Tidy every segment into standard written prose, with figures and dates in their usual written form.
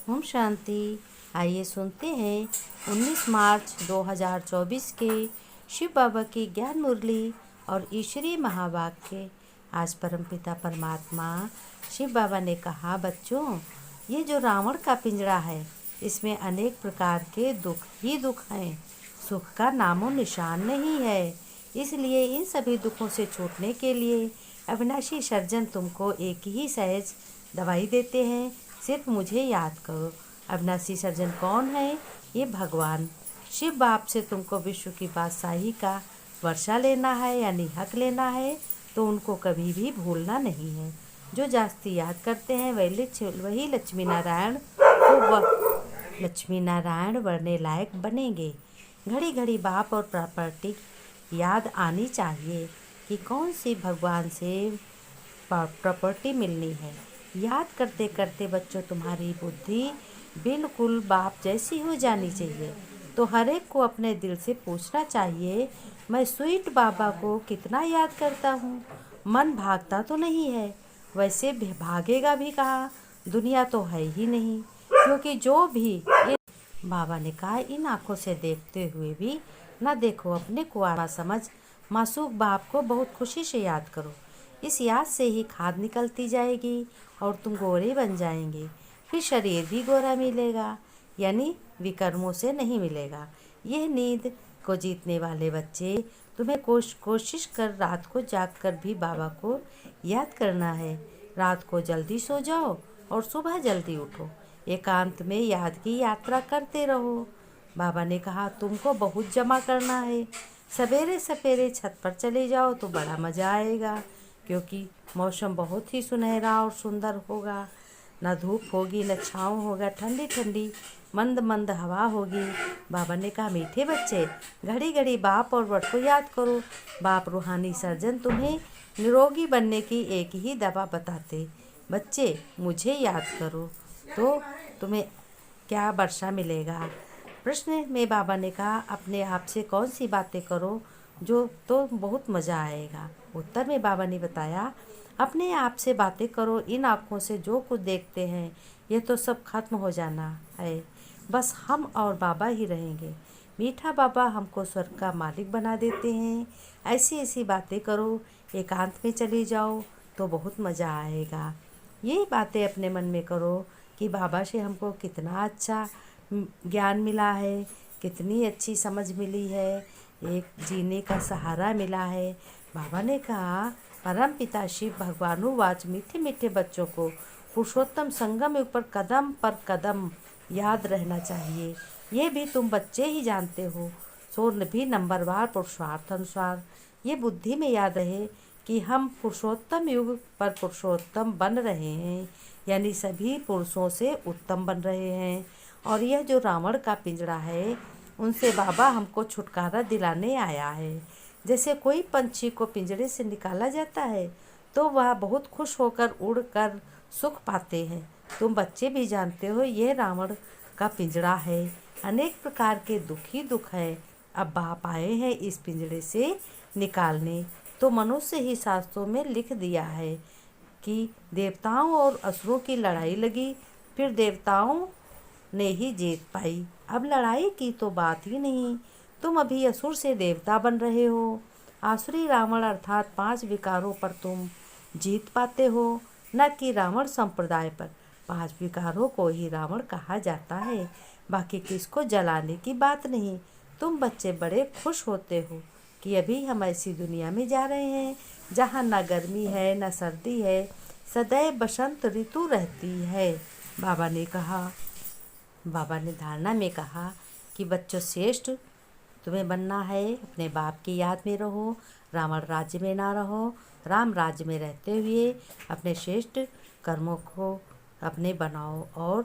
ओम शांति। आइए सुनते हैं 19 मार्च 2024 के शिव बाबा की ज्ञान मुरली और ईश्वरीय महावाक्य। आज परमपिता परमात्मा शिव बाबा ने कहा, बच्चों, ये जो रावण का पिंजरा है, इसमें अनेक प्रकार के दुख ही दुख हैं। सुख का नामो निशान नहीं है। इसलिए इन सभी दुखों से छूटने के लिए अविनाशी सर्जन तुमको एक ही सहज दवाई देते हैं। सिर्फ मुझे याद करो। अविनाशी सर्जन कौन है? ये भगवान शिव बाप से तुमको विश्व की बादशाही का वर्षा लेना है, यानी हक लेना है, तो उनको कभी भी भूलना नहीं है। जो जास्ती याद करते हैं वही लक्ष्मी नारायण लक्ष्मी नारायण बनने लायक बनेंगे। घड़ी घड़ी बाप और प्रॉपर्टी याद आनी चाहिए कि कौन सी भगवान से प्रॉपर्टी मिलनी है। याद करते करते बच्चों तुम्हारी बुद्धि बिल्कुल बाप जैसी हो जानी चाहिए। तो हर एक को अपने दिल से पूछना चाहिए, मैं स्वीट बाबा को कितना याद करता हूँ। मन भागता तो नहीं है, वैसे भागेगा भी कहाँ, दुनिया तो है ही नहीं। क्योंकि जो भी बाबा ने कहा, इन आँखों से देखते हुए भी न देखो, अपने को आत्मा समझ मासूक बाप को बहुत खुशी से याद करो। इस याद से ही खाद निकलती जाएगी और तुम गोरे बन जाएंगे। फिर शरीर भी गोरा मिलेगा, यानी विकर्मों से नहीं मिलेगा। यह नींद को जीतने वाले बच्चे, तुम्हें कोशिश कर रात को जाग कर भी बाबा को याद करना है। रात को जल्दी सो जाओ और सुबह जल्दी उठो। एकांत में याद की यात्रा करते रहो। बाबा ने कहा, तुमको बहुत जमा करना है। सवेरे सवेरे छत पर चले जाओ तो बड़ा मज़ा आएगा, क्योंकि मौसम बहुत ही सुनहरा और सुंदर होगा। न धूप होगी न छाँव होगा, ठंडी ठंडी मंद मंद हवा होगी। बाबा ने कहा, मीठे बच्चे, घड़ी घड़ी बाप और बड़ को याद करो। बाप रूहानी सर्जन तुम्हें निरोगी बनने की एक ही दवा बताते। बच्चे, मुझे याद करो तो तुम्हें क्या वर्षा मिलेगा। प्रश्न में बाबा ने कहा, अपने आप से कौन सी बातें करो जो तो बहुत मज़ा आएगा। उत्तर में बाबा ने बताया, अपने आप से बातें करो। इन आँखों से जो कुछ देखते हैं ये तो सब खत्म हो जाना है, बस हम और बाबा ही रहेंगे। मीठा बाबा हमको स्वर्ग का मालिक बना देते हैं। ऐसी ऐसी बातें करो, एकांत में चली जाओ तो बहुत मज़ा आएगा। यही बातें अपने मन में करो कि बाबा से हमको कितना अच्छा ज्ञान मिला है, कितनी अच्छी समझ मिली है, एक जीने का सहारा मिला है। बाबा ने कहा, परम पिता शिव भगवानुवाच, मीठे मीठे बच्चों को पुरुषोत्तम संगम ऊपर कदम पर कदम याद रहना चाहिए। ये भी तुम बच्चे ही जानते हो। स्वर्ण भी नंबरवार पुरुषार्थ अनुसार ये बुद्धि में याद रहे कि हम पुरुषोत्तम युग पर पुरुषोत्तम बन रहे हैं, यानी सभी पुरुषों से उत्तम बन रहे हैं। और यह जो रावण का पिंजरा है, उनसे बाबा हमको छुटकारा दिलाने आया है। जैसे कोई पंछी को पिंजरे से निकाला जाता है तो वह बहुत खुश होकर उड़कर सुख पाते हैं। तुम बच्चे भी जानते हो, यह रावण का पिंजरा है। अनेक प्रकार के दुख ही दुख है। अब बाप आए हैं इस पिंजरे से निकालने। तो मनुष्य ही शास्त्रों में लिख दिया है कि देवताओं और असुरों की लड़ाई लगी, फिर देवताओं ने ही जीत पाई। अब लड़ाई की तो बात ही नहीं। तुम अभी असुर से देवता बन रहे हो। आसुरी रावण अर्थात 5 विकारों पर तुम जीत पाते हो, न कि रावण संप्रदाय पर। 5 विकारों को ही रावण कहा जाता है, बाकी किसको जलाने की बात नहीं। तुम बच्चे बड़े खुश होते हो कि अभी हम ऐसी दुनिया में जा रहे हैं जहाँ न गर्मी है न सर्दी है, सदैव बसंत ऋतु रहती है। बाबा ने धारणा में कहा कि बच्चों श्रेष्ठ तुम्हें बनना है। अपने बाप की याद में रहो, रावण राज्य में ना रहो। राम राज्य में रहते हुए अपने श्रेष्ठ कर्मों को अपने बनाओ और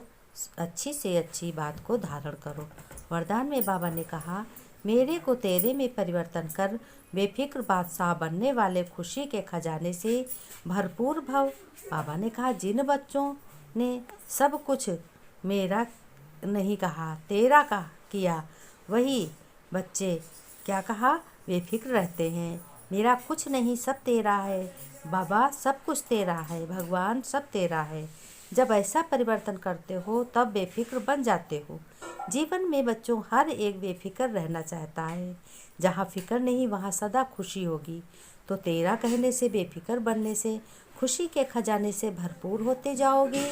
अच्छी से अच्छी बात को धारण करो। वरदान में बाबा ने कहा, मेरे को तेरे में परिवर्तन कर बेफिक्र बादशाह बनने वाले खुशी के खजाने से भरपूर भव। बाबा ने कहा, जिन बच्चों ने सब कुछ मेरा नहीं कहा, तेरा का किया, वही बच्चे क्या कहा, बेफिक्र रहते हैं। मेरा कुछ नहीं, सब तेरा है। बाबा, सब कुछ तेरा है। भगवान, सब तेरा है। जब ऐसा परिवर्तन करते हो तब बेफिक्र बन जाते हो। जीवन में बच्चों हर एक बेफिक्र रहना चाहता है। जहाँ फिक्र नहीं वहाँ सदा खुशी होगी। तो तेरा कहने से बेफिक्र बनने से खुशी के खजाने से भरपूर होते जाओगे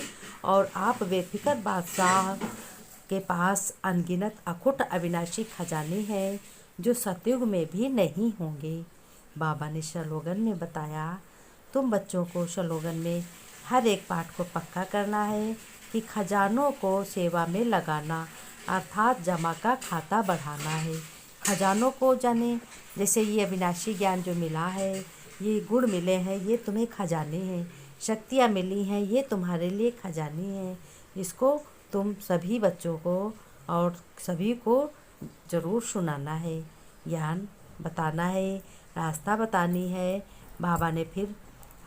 और आप बेफिक्र बादशाह के पास अनगिनत अखुट अविनाशी खजाने हैं जो सतयुग में भी नहीं होंगे। बाबा ने स्लोगन में बताया, तुम बच्चों को स्लोगन में हर एक पाठ को पक्का करना है कि खजानों को सेवा में लगाना अर्थात जमा का खाता बढ़ाना है। खजानों को जाने, जैसे ये अविनाशी ज्ञान जो मिला है, ये गुण मिले हैं, ये तुम्हें खजाने हैं। शक्तियाँ मिली हैं, ये तुम्हारे लिए खजाने हैं। इसको तुम सभी बच्चों को और सभी को ज़रूर सुनाना है, ज्ञान बताना है, रास्ता बतानी है। बाबा ने फिर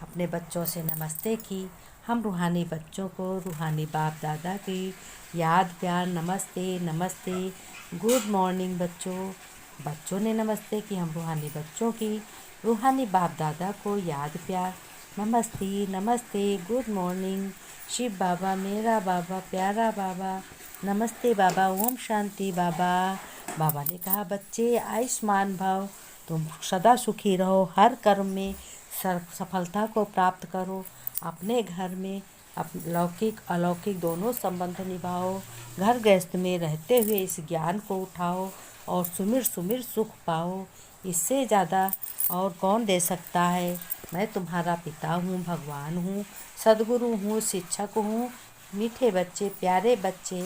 अपने बच्चों से नमस्ते की। हम रूहानी बच्चों को रूहानी बाप दादा की याद प्यार नमस्ते नमस्ते। गुड मॉर्निंग बच्चों। बच्चों ने नमस्ते की, हम रूहानी बच्चों की रूहानी बाप दादा को याद प्यार नमस्ते नमस्ते। Good morning. शिव बाबा मेरा बाबा प्यारा बाबा नमस्ते बाबा। ओम शांति बाबा। बाबा ने कहा, बच्चे आयुष्मान भव, तुम सदा सुखी रहो, हर कर्म में सफलता को प्राप्त करो, अपने घर में लौकिक अलौकिक दोनों संबंध निभाओ, घर गृहस्थ में रहते हुए इस ज्ञान को उठाओ और सुमिर सुमिर सुख पाओ। इससे ज़्यादा और कौन दे सकता है। मैं तुम्हारा पिता हूँ, भगवान हूँ, सद्गुरु हूँ, शिक्षक हूँ। मीठे बच्चे, प्यारे बच्चे,